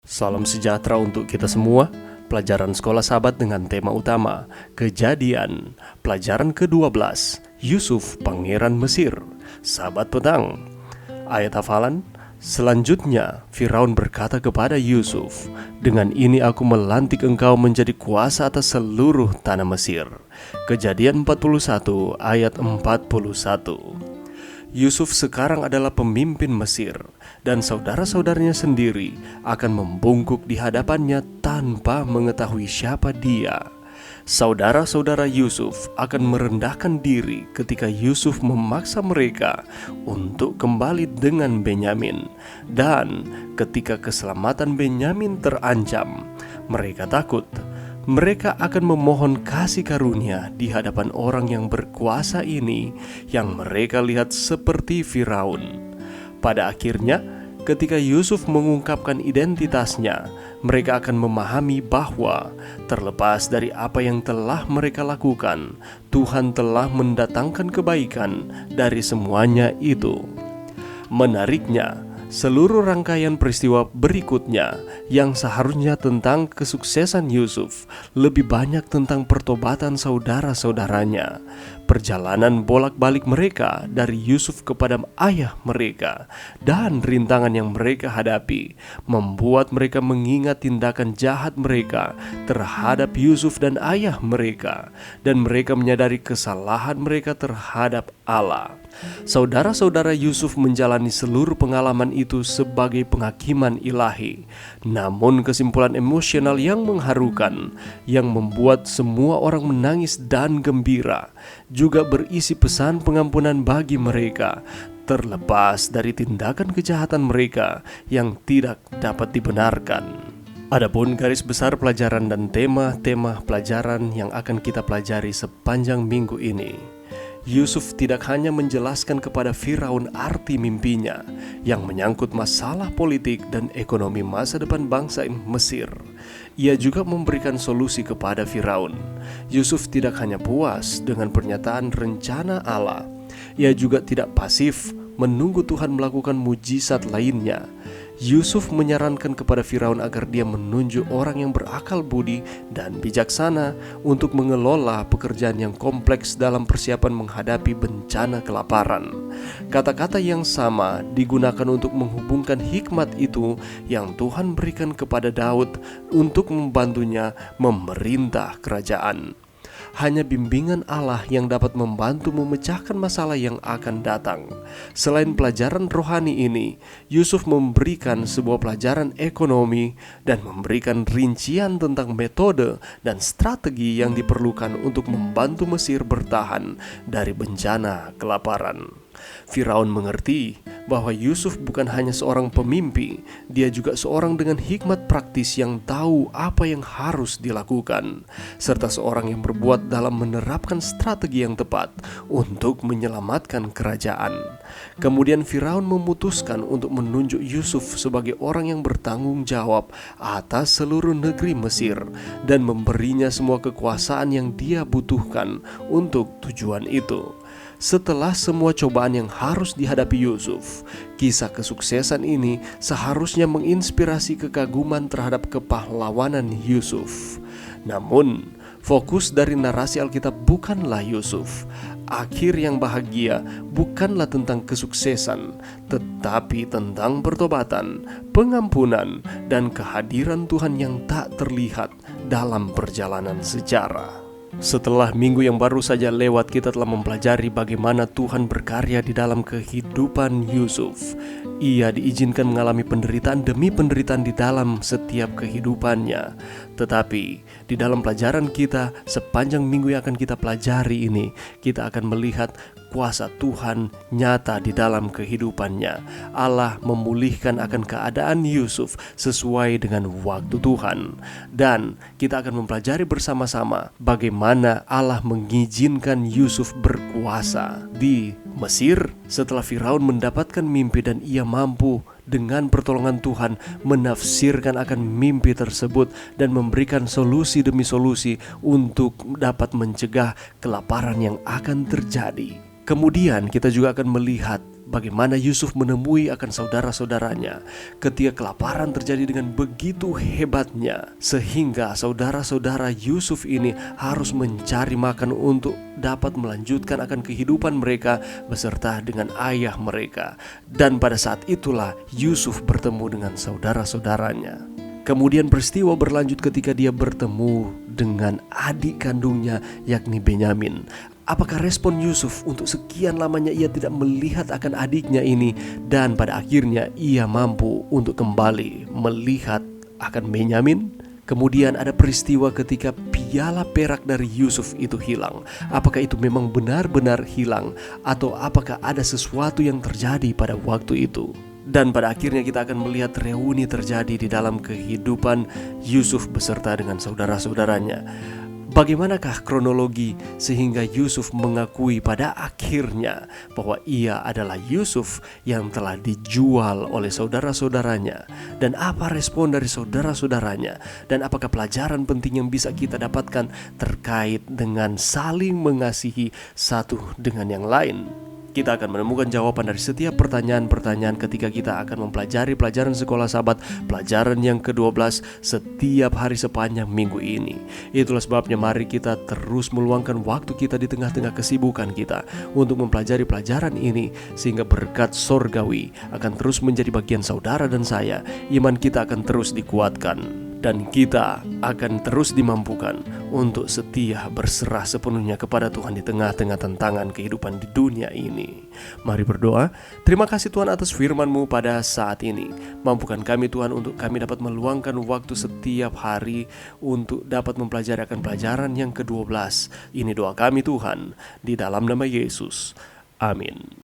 Salam sejahtera untuk kita semua. Pelajaran Sekolah Sahabat dengan tema utama Kejadian. Pelajaran ke-12, Yusuf Pangeran Mesir. Sahabat petang. Ayat hafalan. Selanjutnya Firaun berkata kepada Yusuf, "Dengan ini aku melantik engkau menjadi kuasa atas seluruh tanah Mesir." Kejadian 41 ayat 41. Yusuf sekarang adalah pemimpin Mesir, dan saudara-saudaranya sendiri akan membungkuk di hadapannya tanpa mengetahui siapa dia. Saudara-saudara Yusuf akan merendahkan diri ketika Yusuf memaksa mereka untuk kembali dengan Benyamin. Dan ketika keselamatan Benyamin terancam, mereka takut. Mereka akan memohon kasih karunia di hadapan orang yang berkuasa ini yang mereka lihat seperti Firaun. Pada akhirnya, ketika Yusuf mengungkapkan identitasnya, mereka akan memahami bahwa terlepas dari apa yang telah mereka lakukan, Tuhan telah mendatangkan kebaikan dari semuanya itu. Menariknya, seluruh rangkaian peristiwa berikutnya yang seharusnya tentang kesuksesan Yusuf lebih banyak tentang pertobatan saudara-saudaranya. Perjalanan bolak-balik mereka dari Yusuf kepada ayah mereka dan rintangan yang mereka hadapi membuat mereka mengingat tindakan jahat mereka terhadap Yusuf dan ayah mereka, dan mereka menyadari kesalahan mereka terhadap Allah. Saudara-saudara Yusuf menjalani seluruh pengalaman itu sebagai penghakiman ilahi. Namun kesimpulan emosional yang mengharukan yang membuat semua orang menangis dan gembira juga berisi pesan pengampunan bagi mereka, terlepas dari tindakan kejahatan mereka yang tidak dapat dibenarkan. Adapun garis besar pelajaran dan tema-tema pelajaran yang akan kita pelajari sepanjang minggu ini, Yusuf tidak hanya menjelaskan kepada Firaun arti mimpinya yang menyangkut masalah politik dan ekonomi masa depan bangsa Mesir. Ia juga memberikan solusi kepada Firaun. Yusuf tidak hanya puas dengan pernyataan rencana Allah, ia juga tidak pasif menunggu Tuhan melakukan mujizat lainnya. Yusuf menyarankan kepada Firaun agar dia menunjuk orang yang berakal budi dan bijaksana untuk mengelola pekerjaan yang kompleks dalam persiapan menghadapi bencana kelaparan. Kata-kata yang sama digunakan untuk menghubungkan hikmat itu yang Tuhan berikan kepada Daud untuk membantunya memerintah kerajaan. Hanya bimbingan Allah yang dapat membantu memecahkan masalah yang akan datang. Selain pelajaran rohani ini, Yusuf memberikan sebuah pelajaran ekonomi dan memberikan rincian tentang metode dan strategi yang diperlukan untuk membantu Mesir bertahan dari bencana kelaparan. Firaun mengerti bahwa Yusuf bukan hanya seorang pemimpi, dia juga seorang dengan hikmat praktis yang tahu apa yang harus dilakukan, serta seorang yang berbuat dalam menerapkan strategi yang tepat untuk menyelamatkan kerajaan. Kemudian Firaun memutuskan untuk menunjuk Yusuf sebagai orang yang bertanggung jawab atas seluruh negeri Mesir dan memberinya semua kekuasaan yang dia butuhkan untuk tujuan itu. Setelah semua cobaan yang harus dihadapi Yusuf, kisah kesuksesan ini seharusnya menginspirasi kekaguman terhadap kepahlawanan Yusuf. Namun, fokus dari narasi Alkitab bukanlah Yusuf. Akhir yang bahagia bukanlah tentang kesuksesan, tetapi tentang pertobatan, pengampunan, dan kehadiran Tuhan yang tak terlihat dalam perjalanan sejarah. Setelah minggu yang baru saja lewat, kita telah mempelajari bagaimana Tuhan berkarya di dalam kehidupan Yusuf. Ia diizinkan mengalami penderitaan demi penderitaan di dalam setiap kehidupannya. Tetapi di dalam pelajaran kita sepanjang minggu yang akan kita pelajari ini, kita akan melihat kuasa Tuhan nyata di dalam kehidupannya. Allah memulihkan akan keadaan Yusuf sesuai dengan waktu Tuhan. Dan kita akan mempelajari bersama-sama bagaimana Allah mengizinkan Yusuf berkuasa di Mesir setelah Firaun mendapatkan mimpi, dan ia mampu dengan pertolongan Tuhan menafsirkan akan mimpi tersebut dan memberikan solusi demi solusi untuk dapat mencegah kelaparan yang akan terjadi. Kemudian kita juga akan melihat bagaimana Yusuf menemui akan saudara-saudaranya ketika kelaparan terjadi dengan begitu hebatnya, sehingga saudara-saudara Yusuf ini harus mencari makan untuk dapat melanjutkan akan kehidupan mereka beserta dengan ayah mereka. Dan pada saat itulah Yusuf bertemu dengan saudara-saudaranya. Kemudian peristiwa berlanjut ketika dia bertemu dengan adik kandungnya, yakni Benyamin. Apakah respon Yusuf untuk sekian lamanya ia tidak melihat akan adiknya ini, dan pada akhirnya ia mampu untuk kembali melihat akan Benyamin? Kemudian ada peristiwa ketika piala perak dari Yusuf itu hilang. Apakah itu memang benar-benar hilang, atau apakah ada sesuatu yang terjadi pada waktu itu? Dan pada akhirnya kita akan melihat reuni terjadi di dalam kehidupan Yusuf beserta dengan saudara-saudaranya. Bagaimanakah kronologi sehingga Yusuf mengakui pada akhirnya bahwa ia adalah Yusuf yang telah dijual oleh saudara-saudaranya? Dan apa respon dari saudara-saudaranya? Dan apakah pelajaran penting yang bisa kita dapatkan terkait dengan saling mengasihi satu dengan yang lain? Kita akan menemukan jawaban dari setiap pertanyaan-pertanyaan ketika kita akan mempelajari pelajaran sekolah Sabat, pelajaran yang ke-12 setiap hari sepanjang minggu ini. Itulah sebabnya mari kita terus meluangkan waktu kita di tengah-tengah kesibukan kita untuk mempelajari pelajaran ini, sehingga berkat sorgawi akan terus menjadi bagian saudara dan saya. Iman kita akan terus dikuatkan, dan kita akan terus dimampukan untuk setia berserah sepenuhnya kepada Tuhan di tengah-tengah tantangan kehidupan di dunia ini. Mari berdoa. Terima kasih Tuhan atas firman-Mu pada saat ini. Mampukan kami Tuhan untuk kami dapat meluangkan waktu setiap hari untuk dapat mempelajari akan pelajaran yang ke-12. Ini doa kami Tuhan, di dalam nama Yesus. Amin.